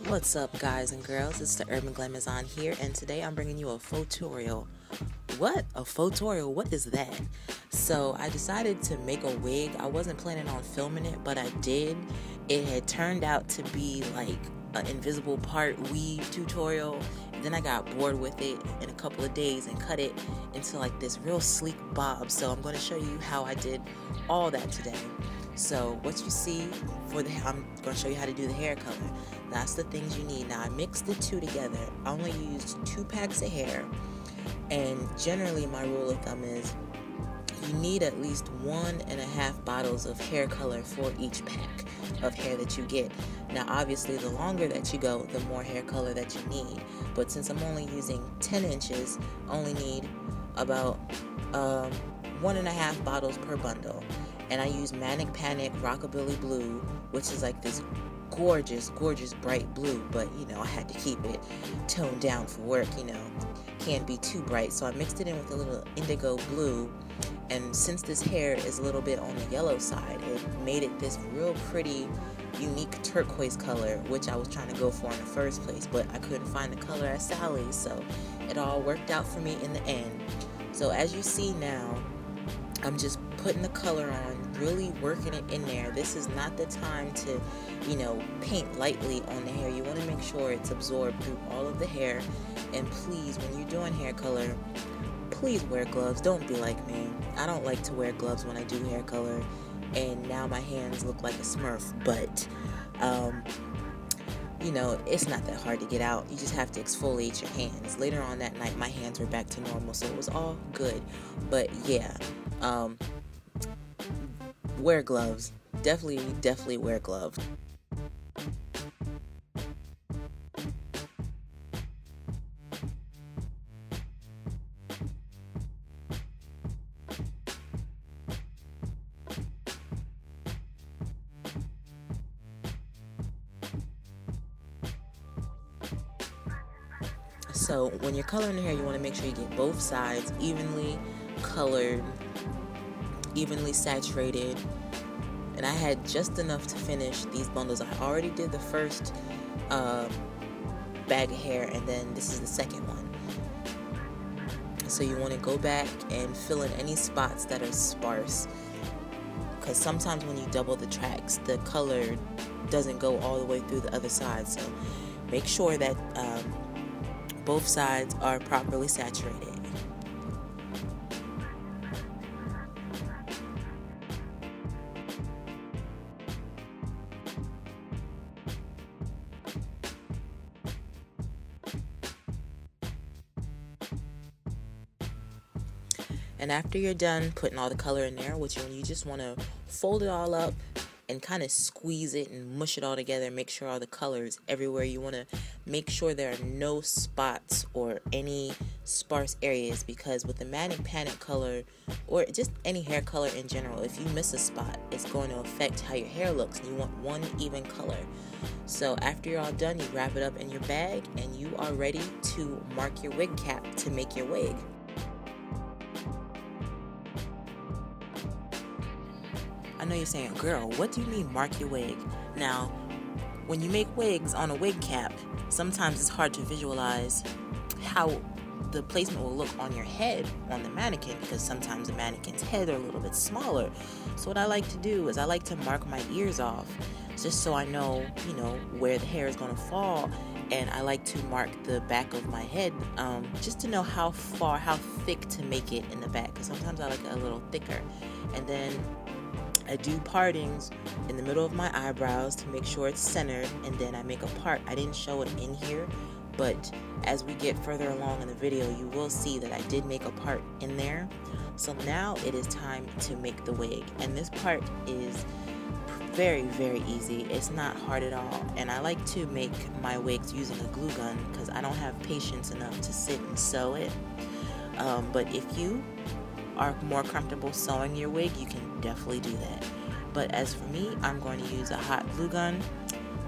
What's up, guys and girls? It's the Urban Glamazon here, and today I'm bringing you a photorial. What? A photorial? What is that? So I decided to make a wig. I wasn't planning on filming it, but I did. It had turned out to be like an invisible part weave tutorial. And then I got bored with it in a couple of days and cut it into like this real sleek bob. So I'm going to show you how I did all that today. So what you see I'm going to show you how to do the hair color. That's the things you need. Now I mixed the two together. I only used 2 packs of hair, and generally my rule of thumb is you need at least 1.5 bottles of hair color for each pack of hair that you get. Now obviously the longer that you go, the more hair color that you need, but since I'm only using 10 inches, I only need about 1.5 bottles per bundle. And I use Manic Rockabilly blue, which is like this gorgeous bright blue, but I had to keep it toned down for work. Can't be too bright, so I mixed it in with a little indigo blue. And since this hair is a little bit on the yellow side, it made it this real pretty unique turquoise color, which I was trying to go for in the first place, but I couldn't find the color at Sally's, so it all worked out for me in the end. So as you see now, I'm just putting the color on, really working it in there. This is not the time to, paint lightly on the hair. You want to make sure it's absorbed through all of the hair. And please, when you're doing hair color, please wear gloves. Don't be like me. I don't like to wear gloves when I do hair color, and now my hands look like a Smurf. But, it's not that hard to get out. You just have to exfoliate your hands. Later on that night, my hands were back to normal, so it was all good. But yeah, wear gloves. Definitely wear gloves. So when you're coloring the hair, you want to make sure you get both sides evenly colored, evenly saturated. And I had just enough to finish these bundles. I already did the first bag of hair, and then this is the second one. So you want to go back and fill in any spots that are sparse, because sometimes when you double the tracks, the color doesn't go all the way through the other side. So make sure that both sides are properly saturated. And after you're done putting all the color in there, you just want to fold it all up and kind of squeeze it and mush it all together. Make sure all the color is everywhere. You want to make sure there are no spots or any sparse areas, because with the Manic color, or just any hair color in general, if you miss a spot, it's going to affect how your hair looks, and you want one even color. So after you're all done, you wrap it up in your bag, and you are ready to mark your wig cap to make your wig. I know you're saying, girl, what do you mean mark your wig? Now, when you make wigs on a wig cap, sometimes it's hard to visualize how the placement will look on your head on the mannequin, because sometimes the mannequin's head are a little bit smaller. So what I like to do is I like to mark my ears off, just so I know, where the hair is going to fall. And I like to mark the back of my head, just to know how thick to make it in the back, because sometimes I like it a little thicker. And then I do partings in the middle of my eyebrows to make sure it's centered, and then I make a part. I didn't show it in here, but as we get further along in the video, you will see that I did make a part in there. So now it is time to make the wig, and this part is very easy. It's not hard at all, and I like to make my wigs using a glue gun because I don't have patience enough to sit and sew it. But if you are more comfortable sewing your wig, you can definitely do that. But as for me, I'm going to use a hot glue gun,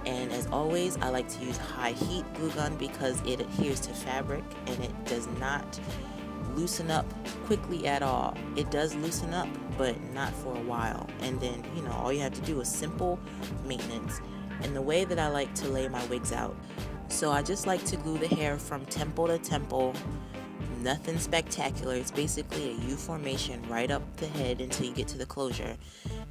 and as always, I like to use high heat glue gun because it adheres to fabric and it does not loosen up quickly at all. It does loosen up, but not for a while. And then, all you have to do is simple maintenance. and the way that I like to lay my wigs out. So I just like to glue the hair from temple to temple. Nothing spectacular. It's basically a U formation right up the head until you get to the closure.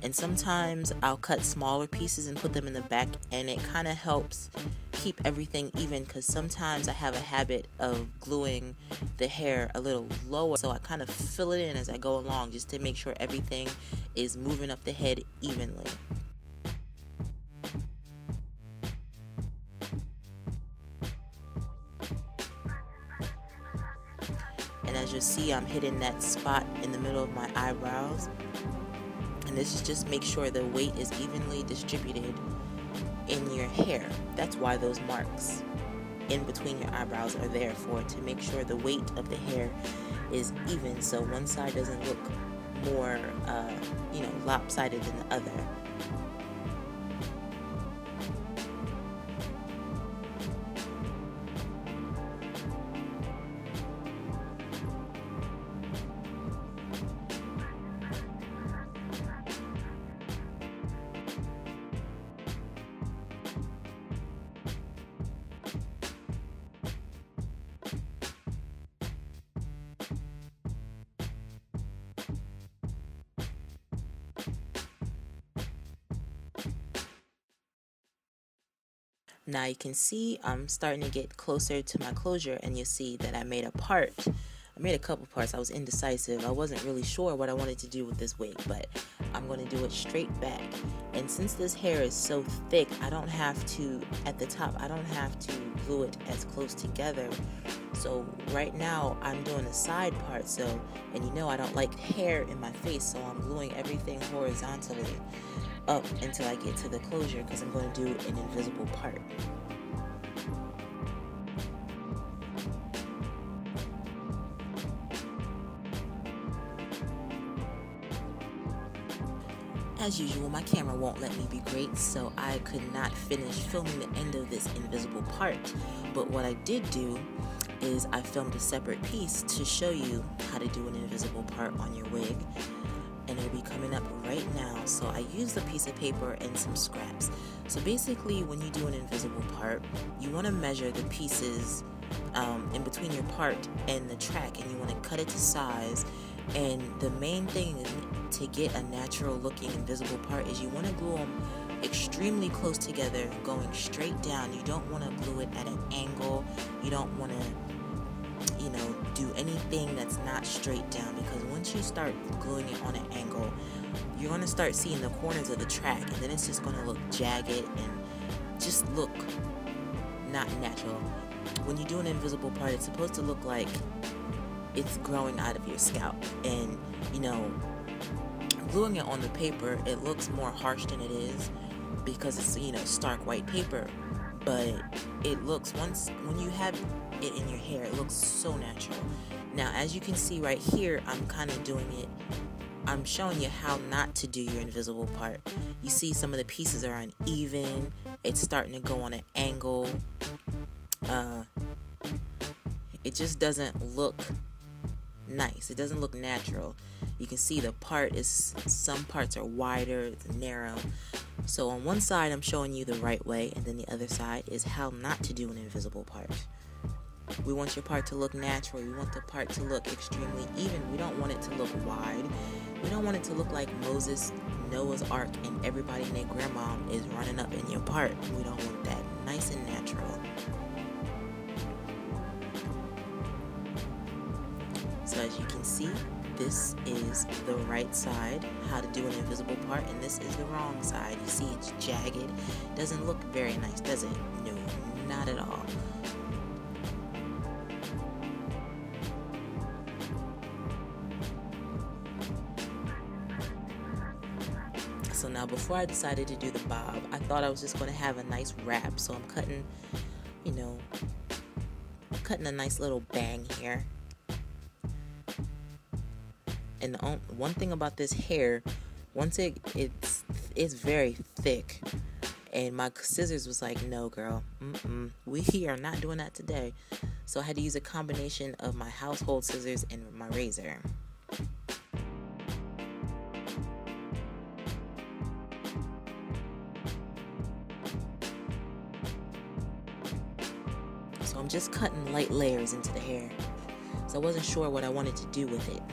And sometimes I'll cut smaller pieces and put them in the back, and it kind of helps keep everything even, because sometimes I have a habit of gluing the hair a little lower, so I kind of fill it in as I go along just to make sure everything is moving up the head evenly. And as you see, I'm hitting that spot in the middle of my eyebrows. And this is just make sure the weight is evenly distributed in your hair. That's why those marks in between your eyebrows are there, for to make sure the weight of the hair is even, so one side doesn't look more, lopsided than the other. Now you can see I'm starting to get closer to my closure, and you'll see that I made a part. I made a couple parts. I was indecisive. I wasn't really sure what I wanted to do with this wig, but I'm going to do it straight back. And since this hair is so thick, I don't have to, at the top, I don't have to glue it as close together. So right now I'm doing the side part, and I don't like hair in my face, so I'm gluing everything horizontally up until I get to the closure, because I'm going to do an invisible part. As usual, my camera won't let me be great, so I could not finish filming the end of this invisible part. But what I did do is I filmed a separate piece to show you how to do an invisible part on your wig, and it'll be coming up right now. So I used a piece of paper and some scraps. So basically, when you do an invisible part, you want to measure the pieces in between your part and the track, and you want to cut it to size. And the main thing to get a natural looking invisible part is you want to glue them extremely close together, going straight down. You don't want to glue it at an angle. You don't want to do anything that's not straight down, because once you start gluing it on an angle, you're going to start seeing the corners of the track, and then it's just going to look jagged and just look not natural. When you do an invisible part, it's supposed to look like it's growing out of your scalp, and gluing it on the paper, it looks more harsh than it is because it's stark white paper, but it looks, when you have it in your hair, it looks so natural. Now as you can see right here, I'm kind of doing it, I'm showing you how not to do your invisible part. You see some of the pieces are uneven, it's starting to go on an angle, it just doesn't look nice, it doesn't look natural. You can see the part is, some parts are wider, it's narrow. So on one side I'm showing you the right way, and then the other side is how not to do an invisible part. We want your part to look natural. We want the part to look extremely even. We don't want it to look wide. We don't want it to look like Moses, Noah's Ark, and everybody and their grandma is running up in your part. We don't want that. Nice and natural. So as you can see, this is the right side, how to do an invisible part, and this is the wrong side. You see it's jagged. Doesn't look very nice, does it? No, not at all. So now before I decided to do the bob, I thought I was just going to have a nice wrap. So I'm cutting, cutting a nice little bang here. And the one thing about this hair, once it's very thick, and my scissors was like, no girl, we are not doing that today. So I had to use a combination of my household scissors and my razor. So I'm just cutting light layers into the hair. So I wasn't sure what I wanted to do with it.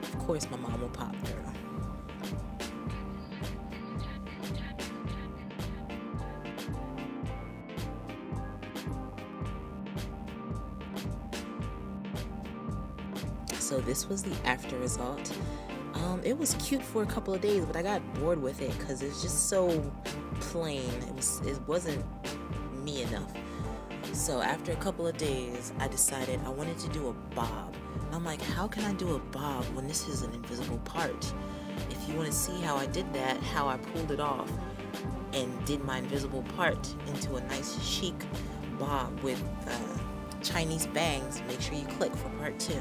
Of course, my mom will pop through. So this was the after result. It was cute for a couple of days, but I got bored with it because it's just so plain. It wasn't me enough. So after a couple of days, I decided I wanted to do a bob. I'm like, how can I do a bob when this is an invisible part? If you want to see how I did that, how I pulled it off and did my invisible part into a nice chic bob with Chinese bangs, make sure you click for part 2.